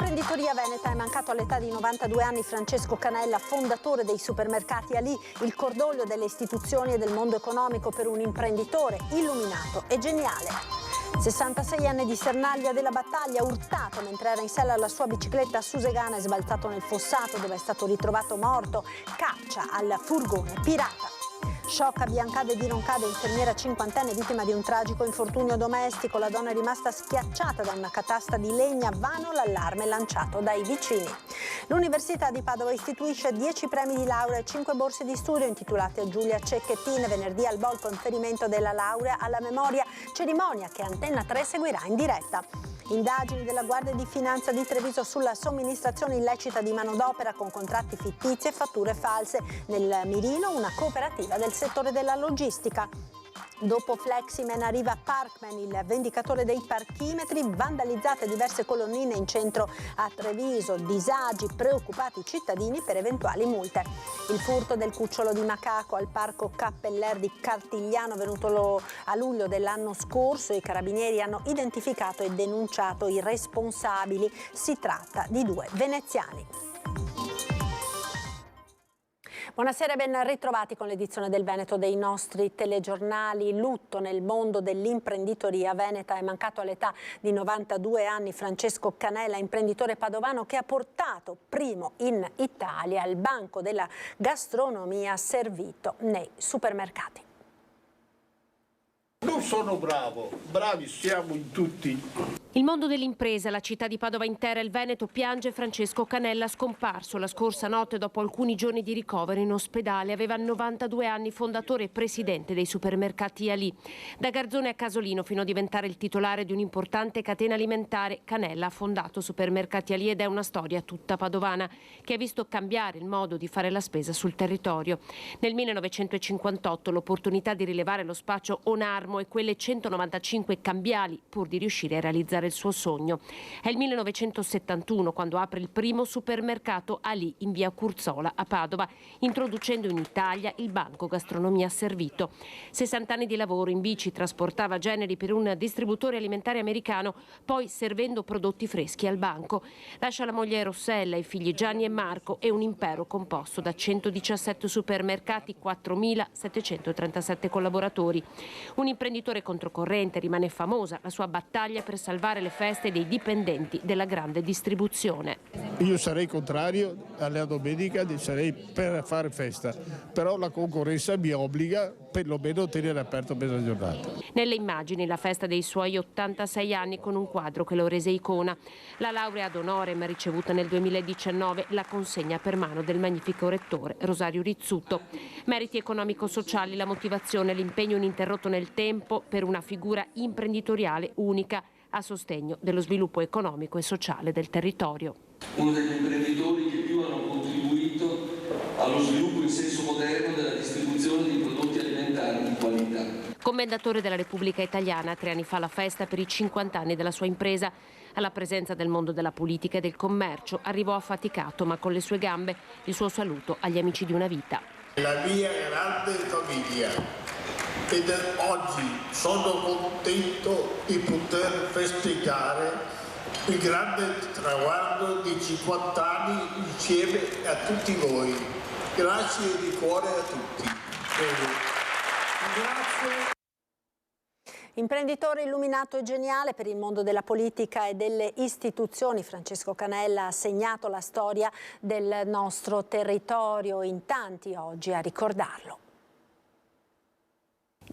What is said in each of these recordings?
L'imprenditoria veneta è mancato all'età di 92 anni Francesco Canella, fondatore dei supermercati Ali, il cordoglio delle istituzioni e del mondo economico per un imprenditore illuminato e geniale. 66 anni di Sernaglia della Battaglia, urtato mentre era in sella alla sua bicicletta a Susegana e sbalzato nel fossato dove è stato ritrovato morto, caccia al furgone pirata. Shock a Biancade di Roncade, infermiera cinquantenne vittima di un tragico infortunio domestico. La donna è rimasta schiacciata da una catasta di legna, vano l'allarme lanciato dai vicini. L'Università di Padova istituisce 10 premi di laurea e 5 borse di studio intitolate a Giulia Cecchettin. Venerdì al Bol conferimento della laurea alla memoria, cerimonia che Antenna 3 seguirà in diretta. Indagini della Guardia di Finanza di Treviso sulla somministrazione illecita di manodopera con contratti fittizi e fatture false. Nel mirino una cooperativa del settore della logistica. Dopo Fleximan arriva Parkman, il vendicatore dei parchimetri, vandalizzate diverse colonnine in centro a Treviso, disagi, preoccupati cittadini per eventuali multe. Il furto del cucciolo di macaco al parco Cappeller di Cartigliano venuto a luglio dell'anno scorso, i carabinieri hanno identificato e denunciato i responsabili, si tratta di 2 veneziani. Buonasera e ben ritrovati con l'edizione del Veneto dei nostri telegiornali. Lutto nel mondo dell'imprenditoria veneta. È mancato all'età di 92 anni Francesco Canella, imprenditore padovano che ha portato primo in Italia il banco della gastronomia servito nei supermercati. Non sono bravo, bravi siamo in tutti. Il mondo dell'impresa, la città di Padova intera e il Veneto piange Francesco Canella, scomparso la scorsa notte dopo alcuni giorni di ricovero in ospedale. Aveva 92 anni, fondatore e presidente dei supermercati Ali. Da Garzone a Casolino fino a diventare il titolare di un'importante catena alimentare, Canella ha fondato Supermercati Ali ed è una storia tutta padovana che ha visto cambiare il modo di fare la spesa sul territorio. Nel 1958 l'opportunità di rilevare lo spaccio Onarmo e quelle 195 cambiali pur di riuscire a realizzare il suo sogno. È il 1971 quando apre il primo supermercato Ali in via Curzola a Padova, introducendo in Italia il banco gastronomia servito. 60 anni di lavoro, in bici trasportava generi per un distributore alimentare americano, poi servendo prodotti freschi al banco. Lascia la moglie Rossella, i figli Gianni e Marco e un impero composto da 117 supermercati, 4.737 collaboratori. Un imprenditore controcorrente, rimane famosa la sua battaglia per salvare le feste dei dipendenti della grande distribuzione. Io sarei contrario alla domenica, sarei per fare festa, però la concorrenza mi obbliga perlomeno a tenere aperto mezza giornata. Nelle immagini la festa dei suoi 86 anni con un quadro che lo rese icona. La laurea ad honorem ricevuta nel 2019, la consegna per mano del magnifico rettore Rosario Rizzuto. Meriti economico-sociali, la motivazione, l'impegno ininterrotto nel tempo per una figura imprenditoriale unica a sostegno dello sviluppo economico e sociale del territorio. Uno degli imprenditori che più hanno contribuito allo sviluppo in senso moderno della distribuzione di prodotti alimentari di qualità. Commendatore della Repubblica Italiana, 3 anni fa la festa per i 50 anni della sua impresa. Alla presenza del mondo della politica e del commercio arrivò affaticato ma con le sue gambe. Il suo saluto agli amici di una vita. La mia grande famiglia. Ed oggi sono contento di poter festeggiare il grande traguardo di 50 anni insieme a tutti voi. Grazie di cuore a tutti. Grazie. Imprenditore illuminato e geniale per il mondo della politica e delle istituzioni, Francesco Canella ha segnato la storia del nostro territorio, in tanti oggi a ricordarlo.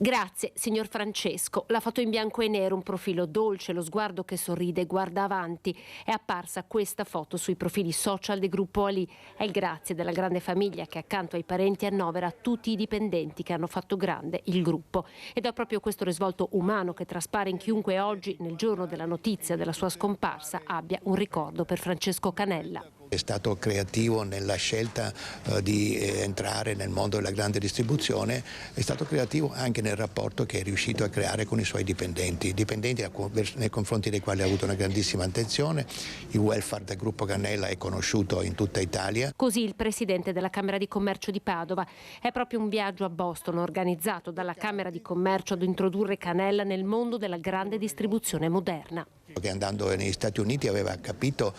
Grazie, signor Francesco. La foto in bianco e nero, un profilo dolce, lo sguardo che sorride e guarda avanti. È apparsa questa foto sui profili social del gruppo Ali. È il grazie della grande famiglia che accanto ai parenti annovera tutti i dipendenti che hanno fatto grande il gruppo. Ed è proprio questo risvolto umano che traspare in chiunque oggi, nel giorno della notizia della sua scomparsa, abbia un ricordo per Francesco Canella. È stato creativo nella scelta di entrare nel mondo della grande distribuzione, è stato creativo anche nel rapporto che è riuscito a creare con i suoi dipendenti nei confronti dei quali ha avuto una grandissima attenzione. Il welfare del gruppo Canella è conosciuto in tutta Italia. Così il presidente della Camera di Commercio di Padova. È proprio un viaggio a Boston organizzato dalla Camera di Commercio ad introdurre Canella nel mondo della grande distribuzione moderna. che andando negli Stati Uniti aveva capito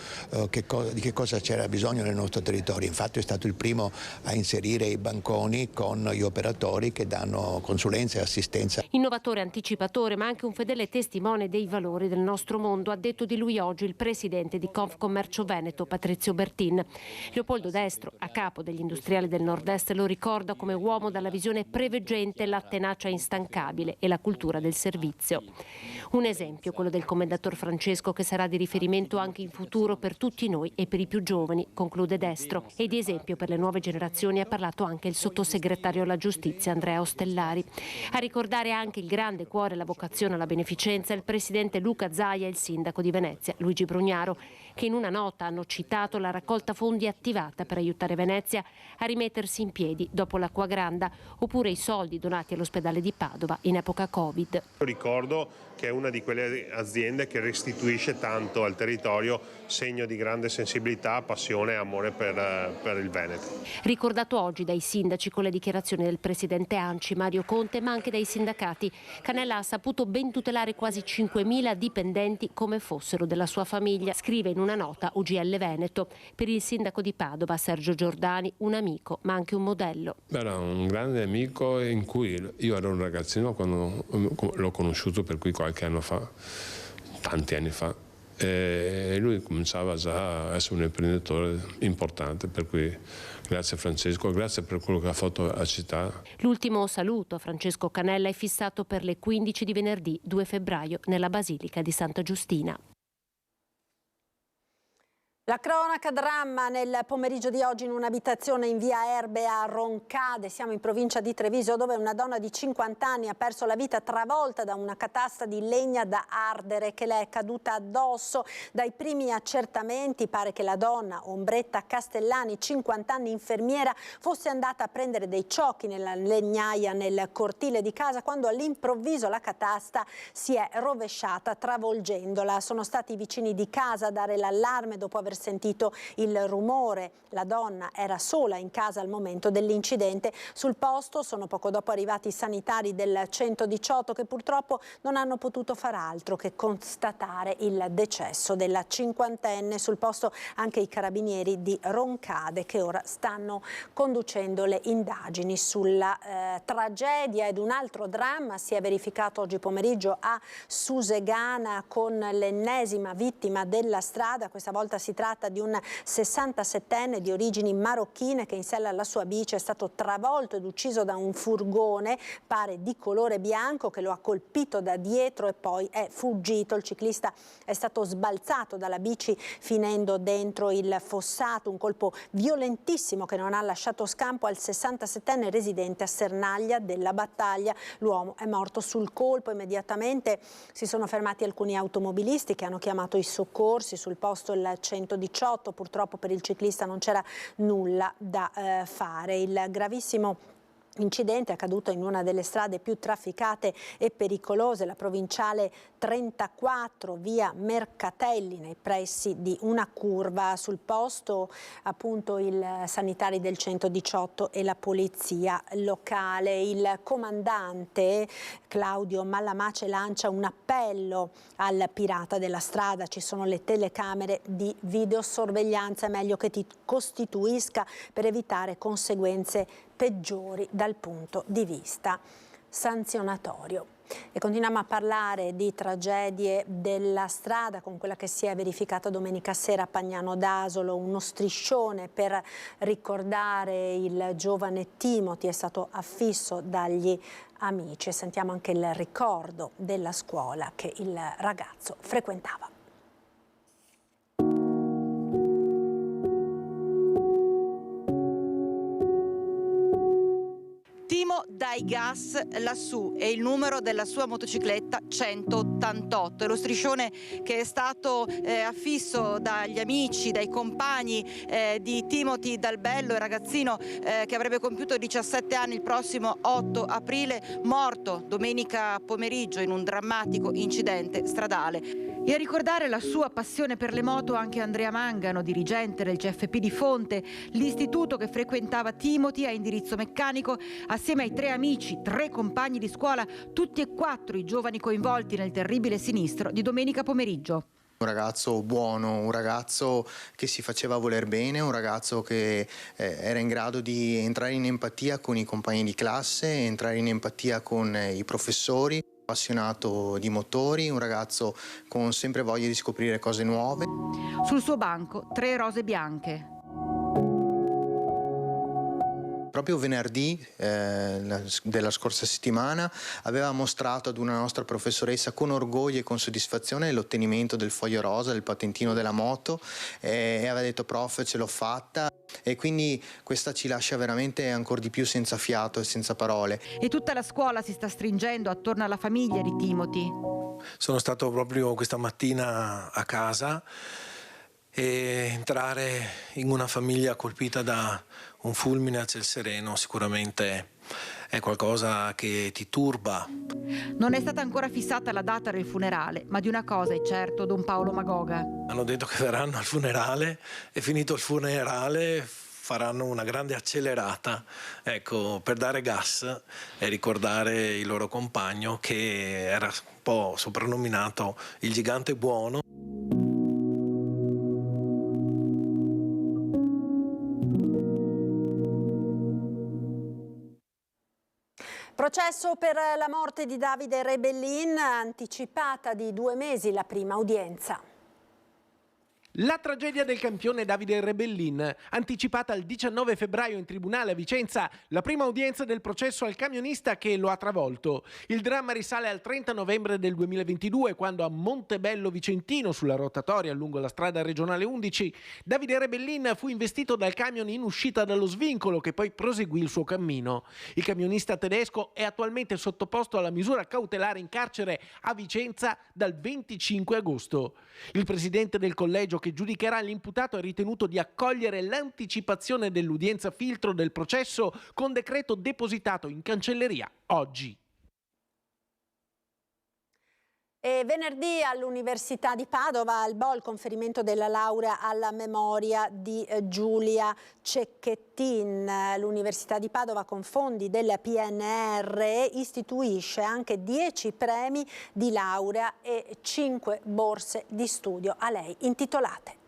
di che cosa c'era bisogno nel nostro territorio. Infatti è stato il primo a inserire i banconi con gli operatori che danno consulenza e assistenza. Innovatore, anticipatore, ma anche un fedele testimone dei valori del nostro mondo, ha detto di lui oggi il presidente di Confcommercio Veneto, Patrizio Bertin. Leopoldo Destro, a capo degli industriali del Nord-Est, lo ricorda come uomo dalla visione preveggente, la tenacia instancabile e la cultura del servizio. Un esempio, quello del commendator Francesco, che sarà di riferimento anche in futuro per tutti noi e per i più giovani, conclude Destro. E di esempio per le nuove generazioni ha parlato anche il sottosegretario alla giustizia Andrea Ostellari. A ricordare anche il grande cuore e la vocazione alla beneficenza il presidente Luca Zaia e il sindaco di Venezia Luigi Brugnaro, che in una nota hanno citato la raccolta fondi attivata per aiutare Venezia a rimettersi in piedi dopo l'acqua granda, oppure i soldi donati all'ospedale di Padova in epoca Covid. Ricordo che è una di quelle aziende che restituisce tanto al territorio, segno di grande sensibilità, passione e amore per il Veneto. Ricordato oggi dai sindaci con le dichiarazioni del presidente ANCI Mario Conte, ma anche dai sindacati, Canella ha saputo ben tutelare quasi 5.000 dipendenti come fossero della sua famiglia, scrive in una nota UGL Veneto. Per il sindaco di Padova Sergio Giordani, un amico ma anche un modello. Era un grande amico in cui io ero un ragazzino quando l'ho conosciuto, per cui qualche anno fa, tanti anni fa, e lui cominciava già a essere un imprenditore importante, per cui grazie Francesco, grazie per quello che ha fatto a città. L'ultimo saluto a Francesco Canella è fissato per le 15 di venerdì 2 febbraio nella Basilica di Santa Giustina. La cronaca dramma nel pomeriggio di oggi in un'abitazione in via Erbe a Roncade, siamo in provincia di Treviso, dove una donna di 50 anni ha perso la vita travolta da una catasta di legna da ardere che le è caduta addosso. Dai primi accertamenti pare che la donna, Ombretta Castellani, 50 anni, infermiera, fosse andata a prendere dei ciocchi nella legnaia nel cortile di casa quando all'improvviso la catasta si è rovesciata travolgendola. Sono stati i vicini di casa a dare l'allarme dopo aver sentito il rumore. La donna era sola in casa al momento dell'incidente. Sul posto sono poco dopo arrivati i sanitari del 118 che purtroppo non hanno potuto far altro che constatare il decesso della cinquantenne. Sul posto anche i carabinieri di Roncade che ora stanno conducendo le indagini sulla tragedia. Ed un altro dramma si è verificato oggi pomeriggio a Susegana con l'ennesima vittima della strada. Questa volta si tratta di un 67enne di origini marocchine che in sella alla sua bici è stato travolto ed ucciso da un furgone, pare di colore bianco, che lo ha colpito da dietro e poi è fuggito. Il ciclista è stato sbalzato dalla bici finendo dentro il fossato, un colpo violentissimo che non ha lasciato scampo al 67enne residente a Sernaglia della Battaglia. L'uomo è morto sul colpo. Immediatamente si sono fermati alcuni automobilisti che hanno chiamato i soccorsi. Sul posto il 118, purtroppo per il ciclista non c'era nulla da fare. Il gravissimo incidente è accaduto in una delle strade più trafficate e pericolose, la provinciale 34, via Mercatelli, nei pressi di una curva. Sul posto appunto i sanitari del 118 e la polizia locale. Il comandante Claudio Mallamace lancia un appello al pirata della strada: ci sono le telecamere di videosorveglianza, è meglio che ti costituisca per evitare conseguenze peggiori dal punto di vista sanzionatorio. E continuiamo a parlare di tragedie della strada con quella che si è verificata domenica sera a Pagnano d'Asolo. Uno striscione per ricordare il giovane Timothy è stato affisso dagli amici. Sentiamo anche il ricordo della scuola che il ragazzo frequentava. Timo dai gas lassù è il numero della sua motocicletta 188, è lo striscione che è stato affisso dagli amici, dai compagni di Timothy Dal Bello, il ragazzino che avrebbe compiuto 17 anni il prossimo 8 aprile, morto domenica pomeriggio in un drammatico incidente stradale. E a ricordare la sua passione per le moto anche Andrea Mangano, dirigente del CFP di Fonte, l'istituto che frequentava Timothy a indirizzo meccanico, assieme ai 3 amici amici, 3 compagni di scuola, tutti e 4 i giovani coinvolti nel terribile sinistro di domenica pomeriggio. Un ragazzo buono, un ragazzo che si faceva voler bene, un ragazzo che era in grado di entrare in empatia con i compagni di classe, entrare in empatia con i professori, appassionato di motori, un ragazzo con sempre voglia di scoprire cose nuove. Sul suo banco 3 rose bianche. Proprio venerdì della scorsa settimana aveva mostrato ad una nostra professoressa con orgoglio e con soddisfazione l'ottenimento del foglio rosa, del patentino della moto, e aveva detto: prof, ce l'ho fatta. E quindi questa ci lascia veramente ancora di più senza fiato e senza parole. E tutta la scuola si sta stringendo attorno alla famiglia di Timothy. Sono stato proprio questa mattina a casa e entrare in una famiglia colpita da un fulmine a ciel sereno sicuramente è qualcosa che ti turba. Non è stata ancora fissata la data del funerale, ma di una cosa è certo Don Paolo Magoga. Hanno detto che verranno al funerale e finito il funerale faranno una grande accelerata, ecco, per dare gas e ricordare il loro compagno che era un po' soprannominato il gigante buono. Processo per la morte di Davide Rebellin, anticipata di 2 mesi la prima udienza. La tragedia del campione Davide Rebellin, anticipata il 19 febbraio in tribunale a Vicenza, la prima udienza del processo al camionista che lo ha travolto. Il dramma risale al 30 novembre del 2022, quando a Montebello Vicentino, sulla rotatoria lungo la strada regionale 11, Davide Rebellin fu investito dal camion in uscita dallo svincolo, che poi proseguì il suo cammino. Il camionista tedesco è attualmente sottoposto alla misura cautelare in carcere a Vicenza dal 25 agosto. Il presidente del collegio che giudicherà l'imputato ha ritenuto di accogliere l'anticipazione dell'udienza filtro del processo con decreto depositato in cancelleria oggi. E venerdì all'Università di Padova al BOL conferimento della laurea alla memoria di Giulia Cecchettin. L'Università di Padova con fondi del PNR istituisce anche 10 premi di laurea e 5 borse di studio a lei intitolate.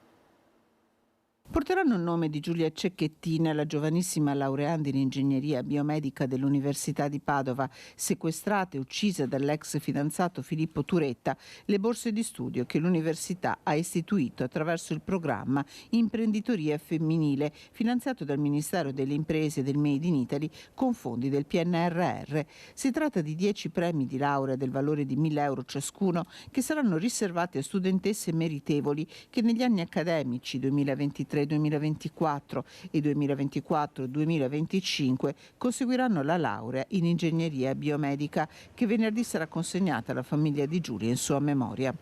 Porteranno il nome di Giulia Cecchettin, la giovanissima laureanda in ingegneria biomedica dell'Università di Padova, sequestrata e uccisa dall'ex fidanzato Filippo Turetta, le borse di studio che l'Università ha istituito attraverso il programma Imprenditoria Femminile, finanziato dal Ministero delle Imprese e del Made in Italy con fondi del PNRR. Si tratta di 10 premi di laurea del valore di 1.000 euro ciascuno, che saranno riservati a studentesse meritevoli che negli anni accademici 2023-2024 e 2024-2025 conseguiranno la laurea in ingegneria biomedica, che venerdì sarà consegnata alla famiglia di Giulia in sua memoria.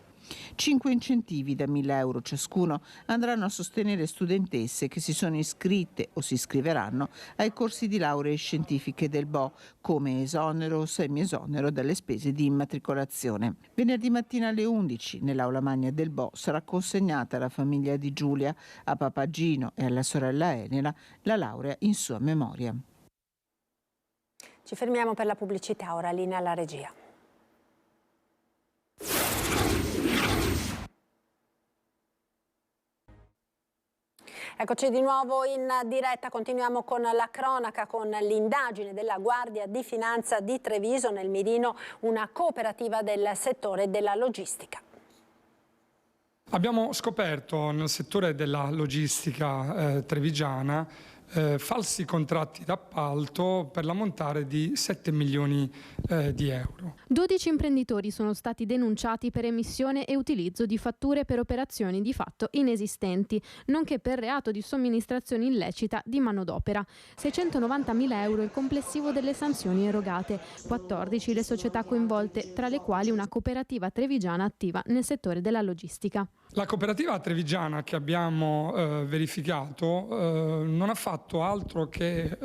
5 incentivi da 1.000 euro ciascuno andranno a sostenere studentesse che si sono iscritte o si iscriveranno ai corsi di lauree scientifiche del BO, come esonero o semi-esonero dalle spese di immatricolazione. Venerdì mattina alle 11 nell'aula magna del BO sarà consegnata alla famiglia di Giulia, a papà Gino e alla sorella Enela la laurea in sua memoria. Ci fermiamo per la pubblicità, ora linea alla regia. Eccoci di nuovo in diretta, continuiamo con la cronaca, con l'indagine della Guardia di Finanza di Treviso, nel mirino una cooperativa del settore della logistica. Abbiamo scoperto nel settore della logistica trevigiana falsi contratti d'appalto per l'ammontare di 7 milioni di euro. 12 imprenditori sono stati denunciati per emissione e utilizzo di fatture per operazioni di fatto inesistenti, nonché per reato di somministrazione illecita di manodopera. 690.000 euro il complessivo delle sanzioni erogate, 14 le società coinvolte, tra le quali una cooperativa trevigiana attiva nel settore della logistica. La cooperativa trevigiana che abbiamo verificato non ha fatto altro che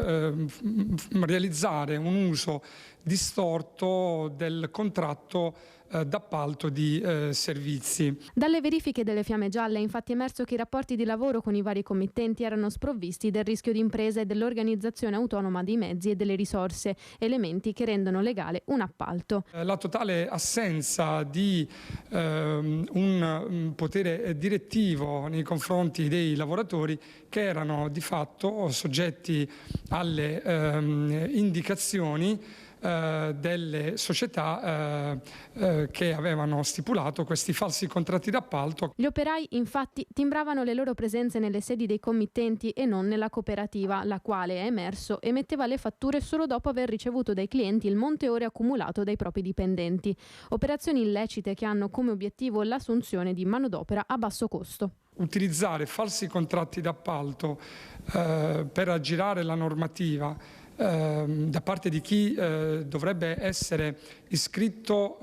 realizzare un uso distorto del contratto d'appalto di servizi. Dalle verifiche delle Fiamme Gialle è infatti emerso che i rapporti di lavoro con i vari committenti erano sprovvisti del rischio di impresa e dell'organizzazione autonoma dei mezzi e delle risorse, elementi che rendono legale un appalto. La totale assenza di un potere direttivo nei confronti dei lavoratori che erano di fatto soggetti alle indicazioni delle società che avevano stipulato questi falsi contratti d'appalto. Gli operai infatti timbravano le loro presenze nelle sedi dei committenti e non nella cooperativa, la quale, è emerso, emetteva le fatture solo dopo aver ricevuto dai clienti il monte ore accumulato dai propri dipendenti. Operazioni illecite che hanno come obiettivo l'assunzione di manodopera a basso costo. Utilizzare falsi contratti d'appalto per aggirare la normativa da parte di chi dovrebbe essere iscritto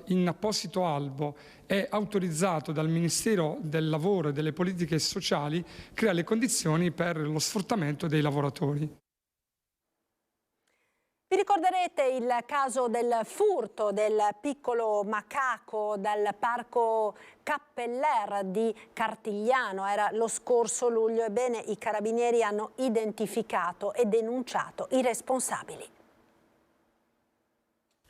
in apposito albo e autorizzato dal Ministero del Lavoro e delle Politiche Sociali crea le condizioni per lo sfruttamento dei lavoratori. Vi ricorderete il caso del furto del piccolo macaco dal parco Cappeller di Cartigliano? Era lo scorso luglio. Ebbene, i carabinieri hanno identificato e denunciato i responsabili.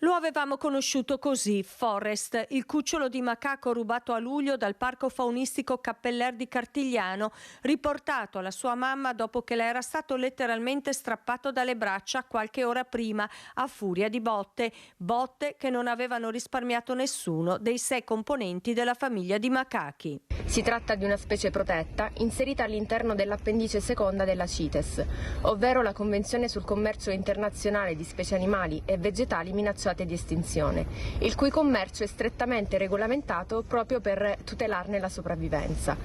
Lo avevamo conosciuto così, Forrest, il cucciolo di macaco rubato a luglio dal parco faunistico Cappeller di Cartigliano, riportato alla sua mamma dopo che le era stato letteralmente strappato dalle braccia qualche ora prima, a furia di botte che non avevano risparmiato nessuno dei 6 componenti della famiglia di macachi. Si tratta di una specie protetta inserita all'interno dell'appendice seconda della CITES, ovvero la Convenzione sul commercio internazionale di specie animali e vegetali minacciate di estinzione, il cui commercio è strettamente regolamentato proprio per tutelarne la sopravvivenza.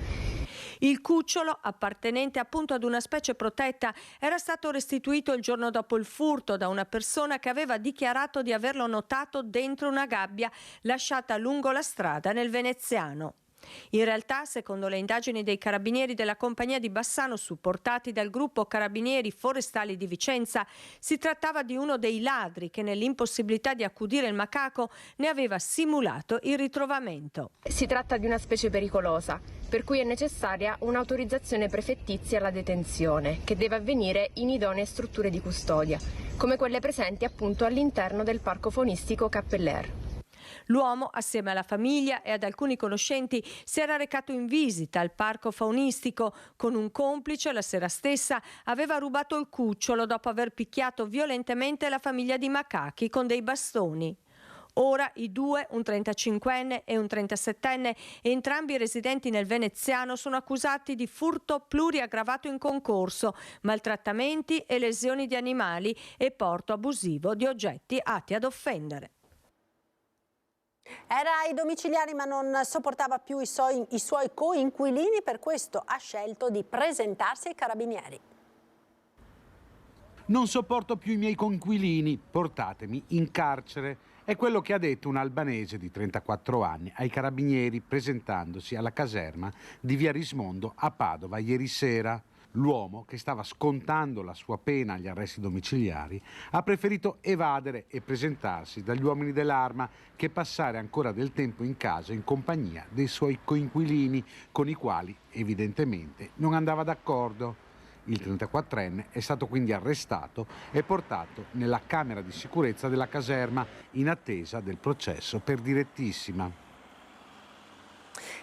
Il cucciolo, appartenente appunto ad una specie protetta, era stato restituito il giorno dopo il furto da una persona che aveva dichiarato di averlo notato dentro una gabbia lasciata lungo la strada nel Veneziano. In realtà, secondo le indagini dei carabinieri della compagnia di Bassano, supportati dal gruppo Carabinieri Forestali di Vicenza, si trattava di uno dei ladri che, nell'impossibilità di accudire il macaco, ne aveva simulato il ritrovamento. Si tratta di una specie pericolosa, per cui è necessaria un'autorizzazione prefettizia alla detenzione, che deve avvenire in idonee strutture di custodia, come quelle presenti appunto all'interno del parco faunistico Cappeller. L'uomo, assieme alla famiglia e ad alcuni conoscenti, si era recato in visita al parco faunistico. Con un complice, la sera stessa, aveva rubato il cucciolo dopo aver picchiato violentemente la famiglia di macachi con dei bastoni. Ora i due, un 35enne e un 37enne, entrambi residenti nel Veneziano, sono accusati di furto pluriaggravato in concorso, maltrattamenti e lesioni di animali e porto abusivo di oggetti atti ad offendere. Era ai domiciliari ma non sopportava più i suoi coinquilini, per questo ha scelto di presentarsi ai carabinieri. Non sopporto più i miei coinquilini, portatemi in carcere. È quello che ha detto un albanese di 34 anni ai carabinieri presentandosi alla caserma di Via Rismondo a Padova ieri sera. L'uomo, che stava scontando la sua pena agli arresti domiciliari, ha preferito evadere e presentarsi dagli uomini dell'Arma che passare ancora del tempo in casa in compagnia dei suoi coinquilini, con i quali evidentemente non andava d'accordo. Il 34enne è stato quindi arrestato e portato nella camera di sicurezza della caserma in attesa del processo per direttissima.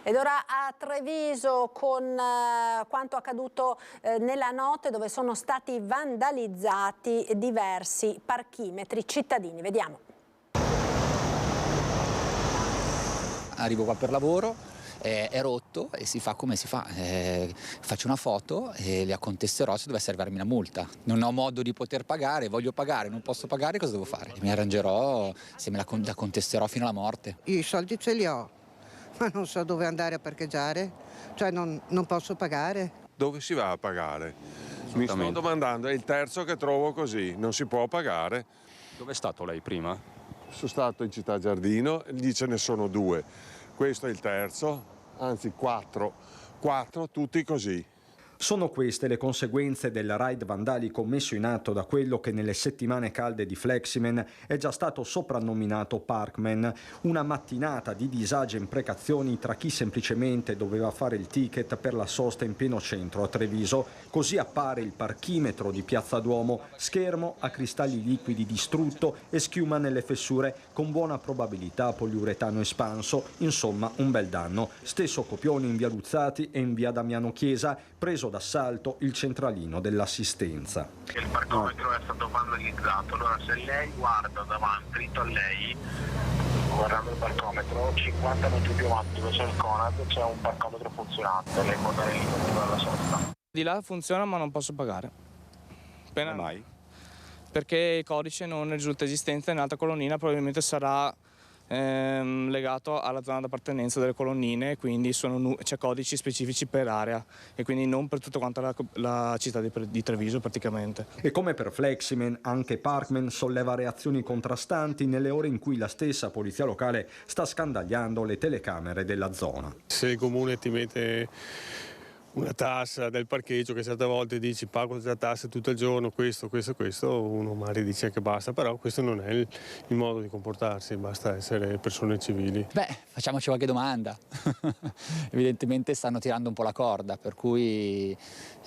Ed ora a Treviso con quanto accaduto nella notte, dove sono stati vandalizzati diversi parchimetri cittadini. Vediamo. Arrivo qua per lavoro, è rotto e si fa come si fa. Faccio una foto e la contesterò se dovesse arrivarmi la multa. Non ho modo di poter pagare, voglio pagare, non posso pagare, cosa devo fare? Mi arrangerò, se me la contesterò fino alla morte. Io i soldi ce li ho, ma non so dove andare a parcheggiare, cioè non posso pagare. Dove si va a pagare? Mi sto domandando, è il terzo che trovo così, non si può pagare. Dove è stato lei prima? Sono stato in Città Giardino, lì ce ne sono 2. Questo è il terzo, anzi 4, tutti così. Sono queste le conseguenze del raid vandalico messo in atto da quello che nelle settimane calde di Fleximan è già stato soprannominato Parkman, una mattinata di disagi e imprecazioni tra chi semplicemente doveva fare il ticket per la sosta in pieno centro a Treviso. Così appare il parchimetro di Piazza Duomo, schermo a cristalli liquidi distrutto e schiuma nelle fessure, con buona probabilità poliuretano espanso, insomma un bel danno. Stesso copione in via Luzzati e in via Damiano Chiesa, preso d'assalto il centralino dell'assistenza. Il parcometro è stato vandalizzato, allora se lei guarda davanti, dritto a lei, guardando il parcometro, 50 metri più avanti dove c'è il Conad c'è un parcometro funzionante, lei può dare il numero alla sosta. Di là funziona ma non posso pagare. Appena mai? Perché il codice non risulta esistente nell'altra colonnina, probabilmente sarà legato alla zona d'appartenenza delle colonnine, quindi c'è codici specifici per area e quindi non per tutta quanta la città di Treviso praticamente. E come per Fleximan, anche Parkman solleva reazioni contrastanti nelle ore in cui la stessa polizia locale sta scandagliando le telecamere della zona. Se il comune ti mette una tassa del parcheggio che certe volte dici pago questa tassa tutto il giorno, questo, uno magari dice che basta, però questo non è il modo di comportarsi, basta essere persone civili. Beh, facciamoci qualche domanda. Evidentemente stanno tirando un po' la corda, per cui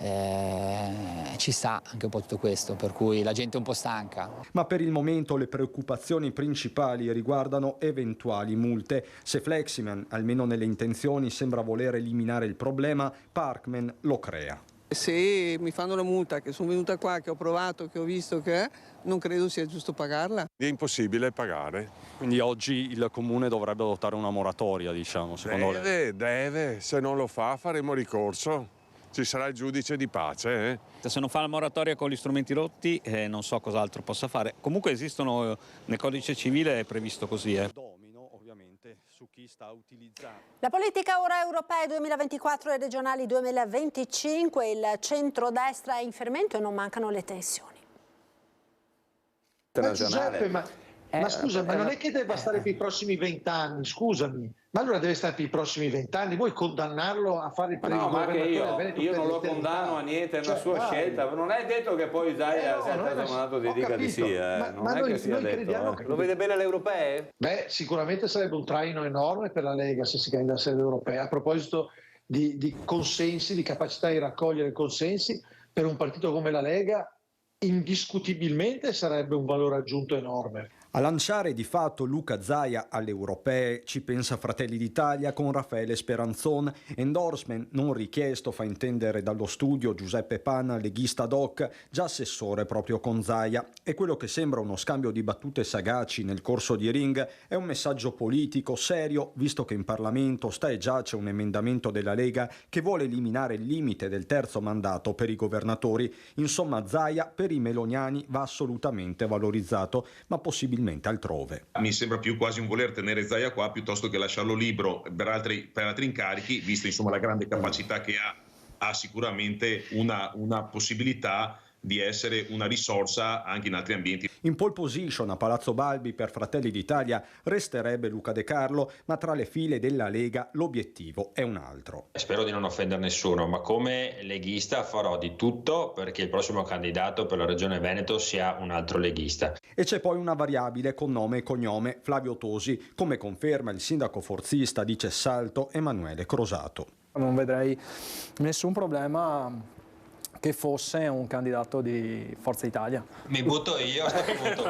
ci sta anche un po' tutto questo, per cui la gente è un po' stanca. Ma per il momento le preoccupazioni principali riguardano eventuali multe. Se Fleximan, almeno nelle intenzioni, sembra voler eliminare il problema, Parkman lo crea. Se mi fanno la multa, che sono venuta qua, che ho provato, che ho visto che non credo sia giusto pagarla. È impossibile pagare. Quindi oggi il comune dovrebbe adottare una moratoria, diciamo, secondo lei? Deve, se non lo fa faremo ricorso. Ci sarà il giudice di pace. Se non fa la moratoria con gli strumenti rotti, non so cos'altro possa fare. Comunque esistono, nel codice civile è previsto così. Su chi sta utilizzando. La politica ora europea 2024 e regionali 2025, il centrodestra è in fermento e non mancano le tensioni. Ma Giuseppe, ma scusa, ma non è che debba stare per i prossimi 20 anni, scusami. Ma allora deve stare per i prossimi 20 anni, vuoi condannarlo a fare il governatore? Io non lo condanno a niente, è una sua scelta. Non è detto che poi Zaia sia stato di dica di sì. Non è che sia detto. Lo vede bene alle europee? Beh, sicuramente sarebbe un traino enorme per la Lega se si candidasse alle europee. A proposito di consensi, di capacità di raccogliere consensi, per un partito come la Lega indiscutibilmente sarebbe un valore aggiunto enorme. A lanciare di fatto Luca Zaia alle europee ci pensa Fratelli d'Italia con Raffaele Speranzon, endorsement non richiesto, fa intendere dallo studio Giuseppe Panna, leghista doc, già assessore proprio con Zaia. E quello che sembra uno scambio di battute sagaci nel corso di ring è un messaggio politico serio, visto che in Parlamento sta e giace un emendamento della Lega che vuole eliminare il limite del terzo mandato per i governatori. Insomma, Zaia per i meloniani va assolutamente valorizzato, ma possibilmente altrove. Mi sembra più quasi un voler tenere Zaia qua piuttosto che lasciarlo libero per altri incarichi, visto insomma la grande capacità che ha sicuramente una possibilità di essere una risorsa anche in altri ambienti. In pole position a Palazzo Balbi per Fratelli d'Italia resterebbe Luca De Carlo, ma tra le file della Lega l'obiettivo è un altro. Spero di non offendere nessuno, ma come leghista farò di tutto perché il prossimo candidato per la Regione Veneto sia un altro leghista. E c'è poi una variabile con nome e cognome, Flavio Tosi, come conferma il sindaco forzista di Cessalto Emanuele Crosato. Non vedrei nessun problema che fosse un candidato di Forza Italia. Mi butto io, sto punto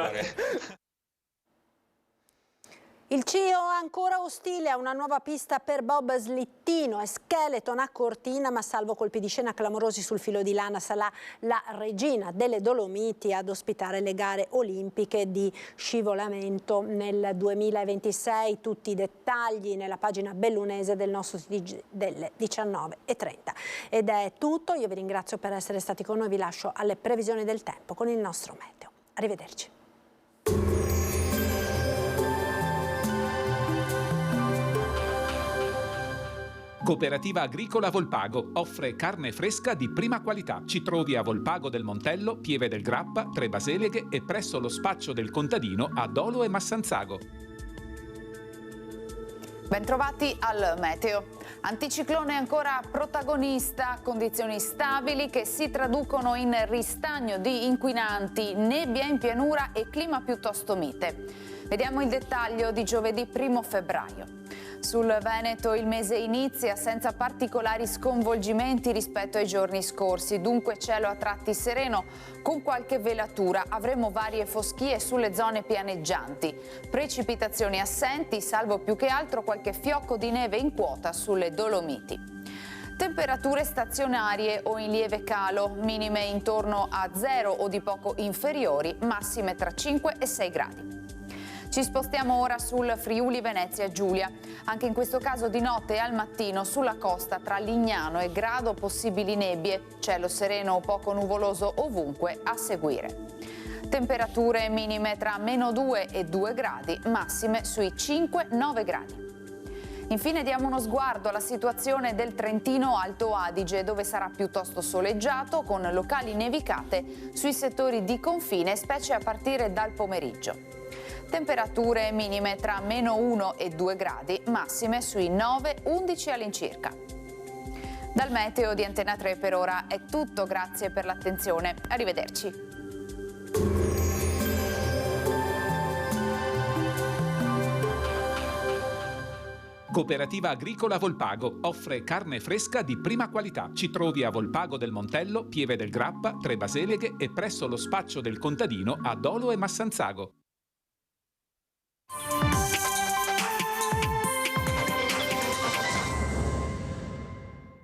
Il CIO ancora ostile a una nuova pista per bob slittino e Skeleton a Cortina, ma salvo colpi di scena clamorosi sul filo di lana sarà la regina delle Dolomiti ad ospitare le gare olimpiche di scivolamento nel 2026. Tutti i dettagli nella pagina bellunese del nostro TG delle 19:30. Ed è tutto, io vi ringrazio per essere stati con noi, vi lascio alle previsioni del tempo con il nostro meteo. Arrivederci. Cooperativa Agricola Volpago offre carne fresca di prima qualità. Ci trovi a Volpago del Montello, Pieve del Grappa, Tre Baseleghe e presso lo spaccio del contadino a Dolo e Massanzago. Bentrovati al meteo. Anticiclone ancora protagonista, condizioni stabili che si traducono in ristagno di inquinanti, nebbia in pianura e clima piuttosto mite. Vediamo il dettaglio di giovedì 1 febbraio. Sul Veneto il mese inizia senza particolari sconvolgimenti rispetto ai giorni scorsi, dunque cielo a tratti sereno con qualche velatura. Avremo varie foschie sulle zone pianeggianti, precipitazioni assenti, salvo più che altro qualche fiocco di neve in quota sulle Dolomiti. Temperature stazionarie o in lieve calo, minime intorno a 0 o di poco inferiori, massime tra 5 e 6 gradi. Ci spostiamo ora sul Friuli Venezia Giulia. Anche in questo caso di notte e al mattino sulla costa tra Lignano e Grado possibili nebbie, cielo sereno o poco nuvoloso ovunque a seguire. Temperature minime tra -2 e 2 gradi, massime sui 5-9 gradi. Infine diamo uno sguardo alla situazione del Trentino Alto Adige, dove sarà piuttosto soleggiato con locali nevicate sui settori di confine, specie a partire dal pomeriggio. Temperature minime tra -1 e 2 gradi, massime sui 9-11 all'incirca. Dal meteo di Antena 3 per ora è tutto, grazie per l'attenzione. Arrivederci. Cooperativa Agricola Volpago offre carne fresca di prima qualità. Ci trovi a Volpago del Montello, Pieve del Grappa, Tre Baseleghe e presso lo spaccio del contadino a Dolo e Massanzago.